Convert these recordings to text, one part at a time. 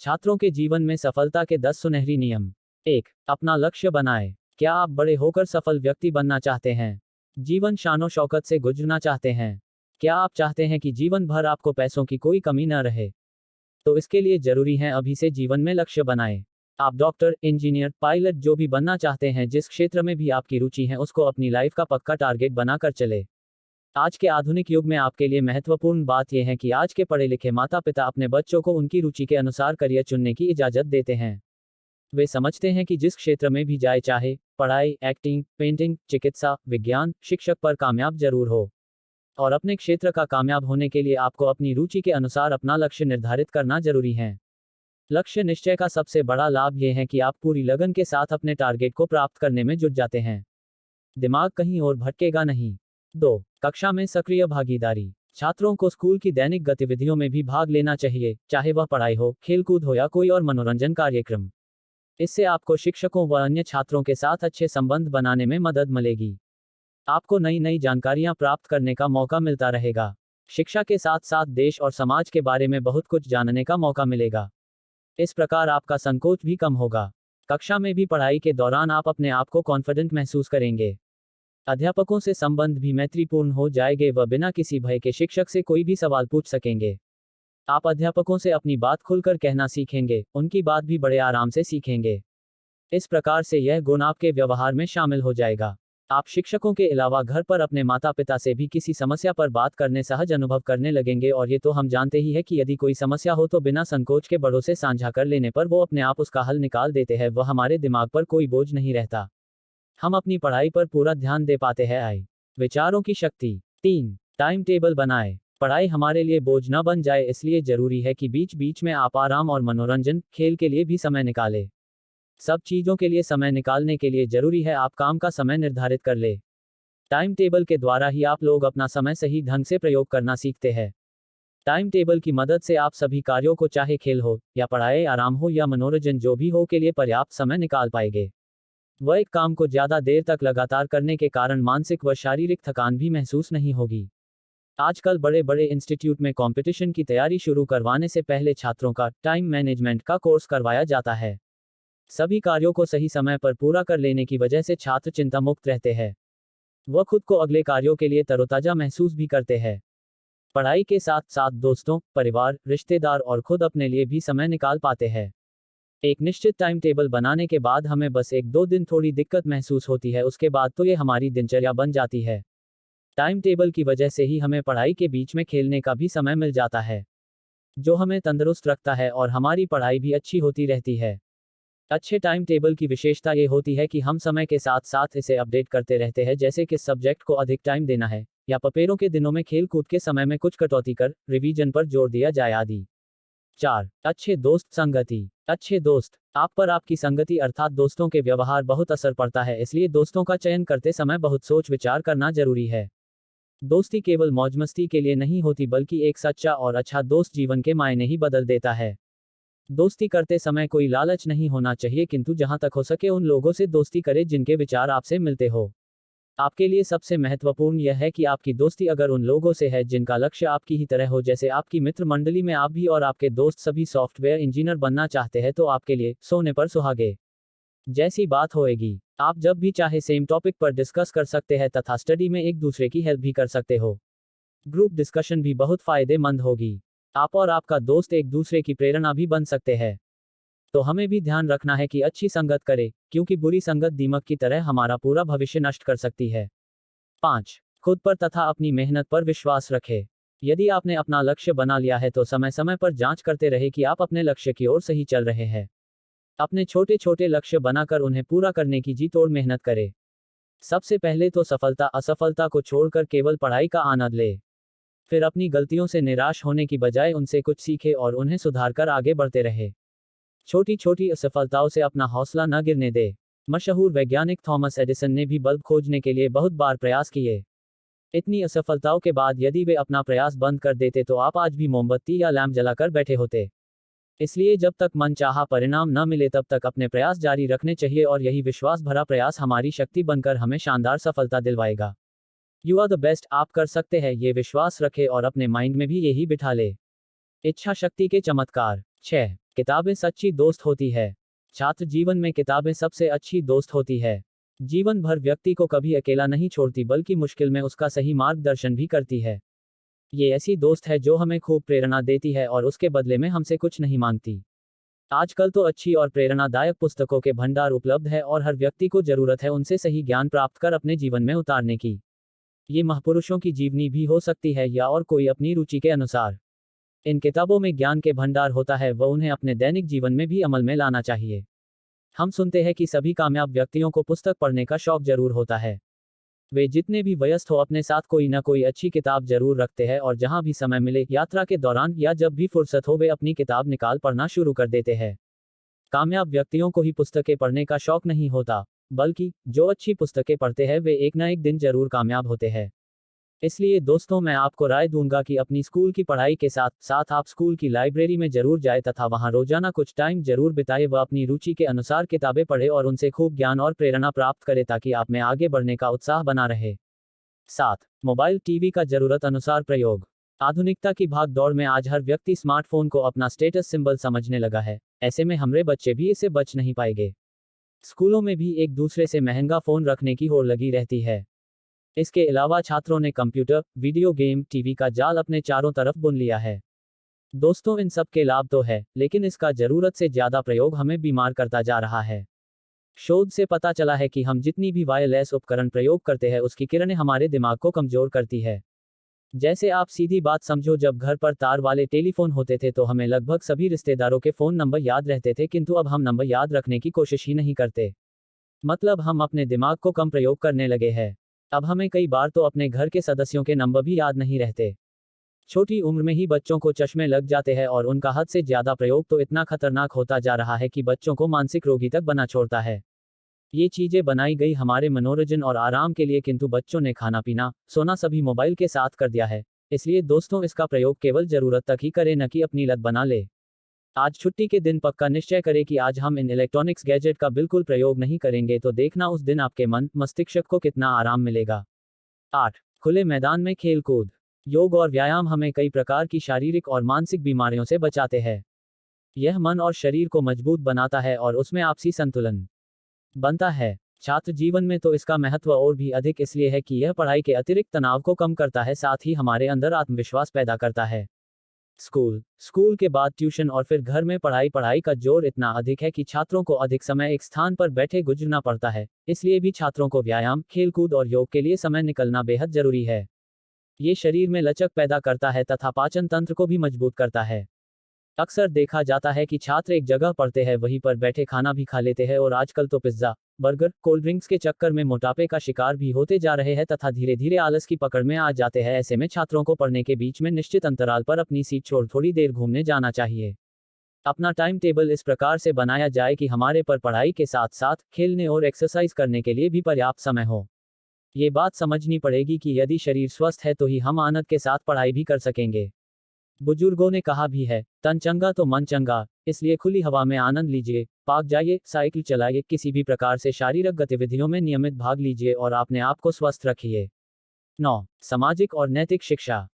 छात्रों के जीवन में सफलता के 10 सुनहरी नियम। 1. अपना लक्ष्य बनाएं। क्या आप बड़े होकर सफल व्यक्ति बनना चाहते हैं? जीवन शानो शौकत से गुजरना चाहते हैं? क्या आप चाहते हैं कि जीवन भर आपको पैसों की कोई कमी न रहे? तो इसके लिए जरूरी है अभी से जीवन में लक्ष्य बनाएं। आप डॉक्टर, इंजीनियर, पायलट जो भी बनना चाहते हैं, जिस क्षेत्र में भी आपकी रुचि है, उसको अपनी लाइफ का पक्का टारगेट बनाकर चले। आज के आधुनिक युग में आपके लिए महत्वपूर्ण बात यह है कि आज के पढ़े लिखे माता पिता अपने बच्चों को उनकी रुचि के अनुसार करियर चुनने की इजाजत देते हैं। वे समझते हैं कि जिस क्षेत्र में भी जाए, चाहे पढ़ाई, एक्टिंग, पेंटिंग, चिकित्सा, विज्ञान, शिक्षक, पर कामयाब जरूर हो। और अपने क्षेत्र का कामयाब होने के लिए आपको अपनी रुचि के अनुसार अपना लक्ष्य निर्धारित करना जरूरी है। लक्ष्य निश्चय का सबसे बड़ा लाभ यह है कि आप पूरी लगन के साथ अपने टारगेट को प्राप्त करने में जुट जाते हैं। दिमाग कहीं और भटकेगा नहीं। 2. कक्षा में सक्रिय भागीदारी। छात्रों को स्कूल की दैनिक गतिविधियों में भी भाग लेना चाहिए, चाहे वह पढ़ाई हो, खेलकूद हो या कोई और मनोरंजन कार्यक्रम। इससे आपको शिक्षकों व अन्य छात्रों के साथ अच्छे संबंध बनाने में मदद मिलेगी। आपको नई नई जानकारियां प्राप्त करने का मौका मिलता रहेगा। शिक्षा के साथ साथ देश और समाज के बारे में बहुत कुछ जानने का मौका मिलेगा। इस प्रकार आपका संकोच भी कम होगा। कक्षा में भी पढ़ाई के दौरान आप अपने आप को कॉन्फिडेंट महसूस करेंगे। अध्यापकों से संबंध भी मैत्रीपूर्ण हो जाएंगे व बिना किसी भय के शिक्षक से कोई भी सवाल पूछ सकेंगे। आप अध्यापकों से अपनी बात खुलकर कहना सीखेंगे, उनकी बात भी बड़े आराम से सीखेंगे। इस प्रकार से यह गुण आपके व्यवहार में शामिल हो जाएगा। आप शिक्षकों के अलावा घर पर अपने माता पिता से भी किसी समस्या पर बात करने सहज अनुभव करने लगेंगे, और ये तो हम जानते ही है कि यदि कोई समस्या हो तो बिना संकोच के बड़ों से साझा कर लेने पर वो अपने आप उसका हल निकाल देते हैं, वह हमारे दिमाग पर कोई बोझ नहीं रहता। हम अपनी पढ़ाई पर पूरा ध्यान दे पाते हैं। आई विचारों की शक्ति। 3. टाइम टेबल बनाएं। पढ़ाई हमारे लिए बोझ न बन जाए, इसलिए जरूरी है कि बीच बीच में आप आराम और मनोरंजन, खेल के लिए भी समय निकालें। सब चीजों के लिए समय निकालने के लिए जरूरी है आप काम का समय निर्धारित कर ले। टाइम टेबल के द्वारा ही आप लोग अपना समय सही ढंग से प्रयोग करना सीखते हैं। टाइम टेबल की मदद से आप सभी कार्यों को, चाहे खेल हो या पढ़ाई, आराम हो या मनोरंजन, जो भी हो, के लिए पर्याप्त समय निकाल पाएंगे। वह एक काम को ज्यादा देर तक लगातार करने के कारण मानसिक व शारीरिक थकान भी महसूस नहीं होगी। आजकल बड़े बड़े इंस्टीट्यूट में कंपटीशन की तैयारी शुरू करवाने से पहले छात्रों का टाइम मैनेजमेंट का कोर्स करवाया जाता है। सभी कार्यों को सही समय पर पूरा कर लेने की वजह से छात्र चिंता मुक्त रहते हैं। वह खुद को अगले कार्यों के लिए तरोताजा महसूस भी करते हैं। पढ़ाई के साथ साथ दोस्तों, परिवार, रिश्तेदार और खुद अपने लिए भी समय निकाल पाते हैं। एक निश्चित टाइम टेबल बनाने के बाद हमें बस 1-2 दिन थोड़ी दिक्कत महसूस होती है, उसके बाद तो ये हमारी दिनचर्या बन जाती है। टाइम टेबल की वजह से ही हमें पढ़ाई के बीच में खेलने का भी समय मिल जाता है, जो हमें तंदुरुस्त रखता है और हमारी पढ़ाई भी अच्छी होती रहती है। अच्छे टाइम टेबल की विशेषता ये होती है कि हम समय के साथ साथ इसे अपडेट करते रहते हैं, जैसे किस सब्जेक्ट को अधिक टाइम देना है, या पेपरों के दिनों में खेल कूद के समय में कुछ कटौती कर रिवीजन पर जोर दिया जाए आदि। 4. अच्छे दोस्त संगति। अच्छे दोस्त। आप पर आपकी संगति अर्थात दोस्तों के व्यवहार बहुत असर पड़ता है, इसलिए दोस्तों का चयन करते समय बहुत सोच विचार करना जरूरी है। दोस्ती केवल मौज मस्ती के लिए नहीं होती, बल्कि एक सच्चा और अच्छा दोस्त जीवन के मायने ही बदल देता है। दोस्ती करते समय कोई लालच नहीं होना चाहिए, किंतु जहां तक हो सके उन लोगों से दोस्ती करें जिनके विचार आपसे मिलते हो। आपके लिए सबसे महत्वपूर्ण यह है कि आपकी दोस्ती अगर उन लोगों से है जिनका लक्ष्य आपकी ही तरह हो, जैसे आपकी मित्र मंडली में आप भी और आपके दोस्त सभी सॉफ्टवेयर इंजीनियर बनना चाहते हैं, तो आपके लिए सोने पर सुहागे जैसी बात होएगी। आप जब भी चाहे सेम टॉपिक पर डिस्कस कर सकते हैं तथा स्टडी में एक दूसरे की हेल्प भी कर सकते हो। ग्रुप डिस्कशन भी बहुत फायदेमंद होगी। आप और आपका दोस्त एक दूसरे की प्रेरणा भी बन सकते हैं। तो हमें भी ध्यान रखना है कि अच्छी संगत करें, क्योंकि बुरी संगत दीमक की तरह हमारा पूरा भविष्य नष्ट कर सकती है। 5. खुद पर तथा अपनी मेहनत पर विश्वास रखें। यदि आपने अपना लक्ष्य बना लिया है तो समय समय पर जांच करते रहे कि आप अपने लक्ष्य की ओर सही चल रहे हैं। अपने छोटे छोटे लक्ष्य बनाकर उन्हें पूरा करने की जी तोड़ मेहनत करें। सबसे पहले तो सफलता असफलता को छोड़कर केवल पढ़ाई का आनंद ले। फिर अपनी गलतियों से निराश होने की बजाय उनसे कुछ सीखे और उन्हें सुधारकर आगे बढ़ते रहे। छोटी छोटी असफलताओं से अपना हौसला न गिरने दे। मशहूर वैज्ञानिक थॉमस एडिसन ने भी बल्ब खोजने के लिए बहुत बार प्रयास किए। इतनी असफलताओं के बाद यदि वे अपना प्रयास बंद कर देते तो आप आज भी मोमबत्ती या लैंप जलाकर बैठे होते। इसलिए जब तक मनचाहा परिणाम न मिले तब तक अपने प्रयास जारी रखने चाहिए, और यही विश्वास भरा प्रयास हमारी शक्ति बनकर हमें शानदार सफलता दिलवाएगा। You are the best. आप कर सकते हैं, ये विश्वास रखें और अपने माइंड में भी यही बिठा ले। इच्छा शक्ति के चमत्कार। 6. किताबें सच्ची दोस्त होती है। छात्र जीवन में किताबें सबसे अच्छी दोस्त होती है। जीवन भर व्यक्ति को कभी अकेला नहीं छोड़ती बल्कि मुश्किल में उसका सही मार्गदर्शन भी करती है। ये ऐसी दोस्त है जो हमें खूब प्रेरणा देती है और उसके बदले में हमसे कुछ नहीं मांगती। आजकल तो अच्छी और प्रेरणादायक पुस्तकों के भंडार उपलब्ध है और हर व्यक्ति को जरूरत है उनसे सही ज्ञान प्राप्त कर अपने जीवन में उतारने की। ये महापुरुषों की जीवनी भी हो सकती है या और कोई अपनी रुचि के अनुसार। इन किताबों में ज्ञान के भंडार होता है वह उन्हें अपने दैनिक जीवन में भी अमल में लाना चाहिए। हम सुनते हैं कि सभी कामयाब व्यक्तियों को पुस्तक पढ़ने का शौक जरूर होता है। वे जितने भी व्यस्त हो अपने साथ कोई ना कोई अच्छी किताब जरूर रखते हैं और जहां भी समय मिले यात्रा के दौरान या जब भी फुर्सत हो वे अपनी किताब निकाल पढ़ना शुरू कर देते हैं। कामयाब व्यक्तियों को ही पुस्तकें पढ़ने का शौक नहीं होता, बल्कि जो अच्छी पुस्तकें पढ़ते हैं वे एक ना एक दिन जरूर कामयाब होते हैं। इसलिए दोस्तों मैं आपको राय दूंगा कि अपनी स्कूल की पढ़ाई के साथ साथ आप स्कूल की लाइब्रेरी में जरूर जाए तथा वहां रोजाना कुछ टाइम जरूर बिताए व अपनी रुचि के अनुसार किताबें पढ़े और उनसे खूब ज्ञान और प्रेरणा प्राप्त करे ताकि आप में आगे बढ़ने का उत्साह बना रहे। 7. मोबाइल टीवी का जरूरत अनुसार प्रयोग। आधुनिकता की भाग दौड़ में आज हर व्यक्ति स्मार्टफोन को अपना स्टेटस सिंबल समझने लगा है। ऐसे में हमारे बच्चे भी इससे बच नहीं पाएंगे। स्कूलों में भी एक दूसरे से महंगा फोन रखने की होड़ लगी रहती है। इसके अलावा छात्रों ने कंप्यूटर, वीडियो गेम, टीवी का जाल अपने चारों तरफ बुन लिया है। दोस्तों इन सब के लाभ तो है, लेकिन इसका जरूरत से ज्यादा प्रयोग हमें बीमार करता जा रहा है। शोध से पता चला है कि हम जितनी भी वायरलेस उपकरण प्रयोग करते हैं उसकी किरणें हमारे दिमाग को कमजोर करती है। जैसे आप सीधी बात समझो, जब घर पर तार वाले टेलीफोन होते थे तो हमें लगभग सभी रिश्तेदारों के फोन नंबर याद रहते थे, किंतु अब हम नंबर याद रखने की कोशिश ही नहीं करते। मतलब हम अपने दिमाग को कम प्रयोग करने लगे हैं। अब हमें कई बार तो अपने घर के सदस्यों के नंबर भी याद नहीं रहते। छोटी उम्र में ही बच्चों को चश्मे लग जाते हैं और उनका हद से ज्यादा प्रयोग तो इतना खतरनाक होता जा रहा है कि बच्चों को मानसिक रोगी तक बना छोड़ता है। ये चीजें बनाई गई हमारे मनोरंजन और आराम के लिए, किंतु बच्चों ने खाना पीना सोना सभी मोबाइल के साथ कर दिया है। इसलिए दोस्तों इसका प्रयोग केवल जरूरत तक ही करें, न कि अपनी लत बना ले। आज छुट्टी के दिन पक्का निश्चय करें कि आज हम इन इलेक्ट्रॉनिक्स गैजेट का बिल्कुल प्रयोग नहीं करेंगे, तो देखना उस दिन आपके मन मस्तिष्क को कितना आराम मिलेगा। 8. खुले मैदान में खेल कूद। योग और व्यायाम हमें कई प्रकार की शारीरिक और मानसिक बीमारियों से बचाते हैं। यह मन और शरीर को मजबूत बनाता है और उसमें आपसी संतुलन बनता है। छात्र जीवन में तो इसका महत्व और भी अधिक इसलिए है कि यह पढ़ाई के अतिरिक्त तनाव को कम करता है, साथ ही हमारे अंदर आत्मविश्वास पैदा करता है। स्कूल के बाद ट्यूशन और फिर घर में पढ़ाई का जोर इतना अधिक है कि छात्रों को अधिक समय एक स्थान पर बैठे गुजरना पड़ता है। इसलिए भी छात्रों को व्यायाम, खेलकूद और योग के लिए समय निकलना बेहद जरूरी है। ये शरीर में लचक पैदा करता है तथा पाचन तंत्र को भी मजबूत करता है। अक्सर देखा जाता है कि छात्र एक जगह पढ़ते हैं वहीं पर बैठे खाना भी खा लेते हैं और आजकल तो पिज्जा, बर्गर, कोल्ड ड्रिंक्स के चक्कर में मोटापे का शिकार भी होते जा रहे हैं तथा धीरे धीरे आलस की पकड़ में आ जाते हैं। ऐसे में छात्रों को पढ़ने के बीच में निश्चित अंतराल पर अपनी सीट छोड़ थोड़ी देर घूमने जाना चाहिए। अपना टाइम टेबल इस प्रकार से बनाया जाए कि हमारे पर पढ़ाई के साथ साथ खेलने और एक्सरसाइज करने के लिए भी पर्याप्त समय हो। ये बात समझनी पड़ेगी कि यदि शरीर स्वस्थ है तो ही हम आनंद के साथ पढ़ाई भी कर सकेंगे। बुजुर्गों ने कहा भी है, तन चंगा तो मन चंगा। इसलिए खुली हवा में आनंद लीजिए, पार्क जाइए, साइकिल चलाइए, किसी भी प्रकार से शारीरिक गतिविधियों में नियमित भाग लीजिए और अपने आप को स्वस्थ रखिए। 9. सामाजिक और नैतिक शिक्षा।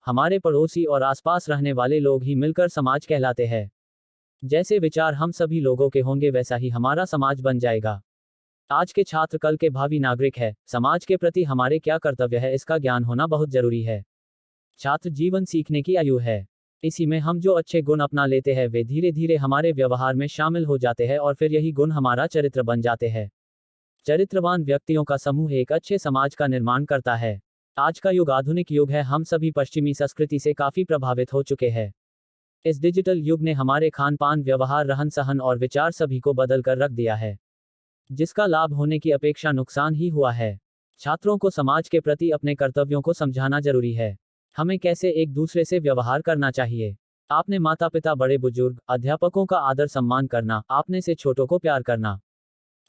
हमारे पड़ोसी और आसपास रहने वाले लोग ही मिलकर समाज कहलाते हैं। जैसे विचार हम सभी लोगों के होंगे वैसा ही हमारा समाज बन जाएगा। आज के छात्र कल के भावी नागरिक है। समाज के प्रति हमारे क्या कर्तव्य है इसका ज्ञान होना बहुत जरूरी है। छात्र जीवन सीखने की आयु है। इसी में हम जो अच्छे गुण अपना लेते हैं वे धीरे धीरे हमारे व्यवहार में शामिल हो जाते हैं और फिर यही गुण हमारा चरित्र बन जाते हैं। चरित्रवान व्यक्तियों का समूह एक अच्छे समाज का निर्माण करता है। आज का युग आधुनिक युग है। हम सभी पश्चिमी संस्कृति से काफी प्रभावित हो चुके हैं। इस डिजिटल युग ने हमारे खान पान, व्यवहार, रहन सहन और विचार सभी को बदल कर रख दिया है, जिसका लाभ होने की अपेक्षा नुकसान ही हुआ है। छात्रों को समाज के प्रति अपने कर्तव्यों को समझाना जरूरी है। हमें कैसे एक दूसरे से व्यवहार करना चाहिए। आपने माता पिता, बड़े बुजुर्ग, अध्यापकों का आदर सम्मान करना, आपने से छोटों को प्यार करना,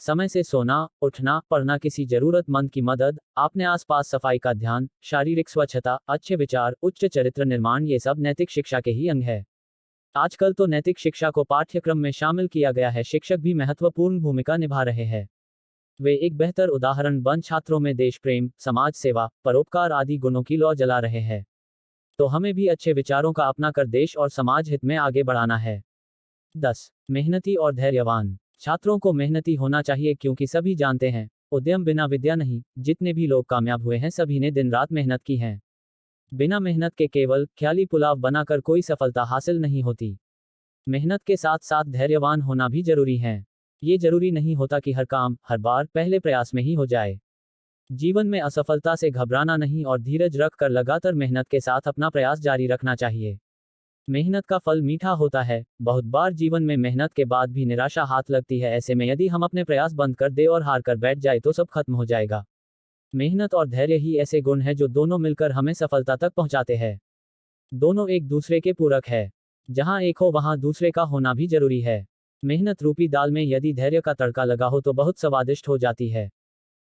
समय से सोना, उठना, पढ़ना, किसी जरूरतमंद की मदद, आपने आसपास सफाई का ध्यान, शारीरिक स्वच्छता, अच्छे विचार, उच्च चरित्र निर्माण, ये सब नैतिक शिक्षा के ही अंग है। आजकल तो नैतिक शिक्षा को पाठ्यक्रम में शामिल किया गया है। शिक्षक भी महत्वपूर्ण भूमिका निभा रहे हैं। वे एक बेहतर उदाहरण बन छात्रों में देश प्रेम, समाज सेवा, परोपकार आदि गुणों की लौ जला रहे हैं। तो हमें भी अच्छे विचारों का अपना कर देश और समाज हित में आगे बढ़ाना है। 10. मेहनती और धैर्यवान। छात्रों को मेहनती होना चाहिए क्योंकि सभी जानते हैं, उद्यम बिना विद्या नहीं। जितने भी लोग कामयाब हुए हैं सभी ने दिन रात मेहनत की है। बिना मेहनत के केवल ख्याली पुलाव बनाकर कोई सफलता हासिल नहीं होती। मेहनत के साथ साथ धैर्यवान होना भी जरूरी है। ये जरूरी नहीं होता कि हर काम हर बार पहले प्रयास में ही हो जाए। जीवन में असफलता से घबराना नहीं और धीरज रखकर लगातार मेहनत के साथ अपना प्रयास जारी रखना चाहिए। मेहनत का फल मीठा होता है। बहुत बार जीवन में मेहनत के बाद भी निराशा हाथ लगती है। ऐसे में यदि हम अपने प्रयास बंद कर दे और हार कर बैठ जाए तो सब खत्म हो जाएगा। मेहनत और धैर्य ही ऐसे गुण हैं जो दोनों मिलकर हमें सफलता तक पहुंचाते हैं। दोनों एक दूसरे के पूरक है। जहां एक हो वहां दूसरे का होना भी जरूरी है। मेहनत रूपी दाल में यदि धैर्य का तड़का लगा हो तो बहुत स्वादिष्ट हो जाती है।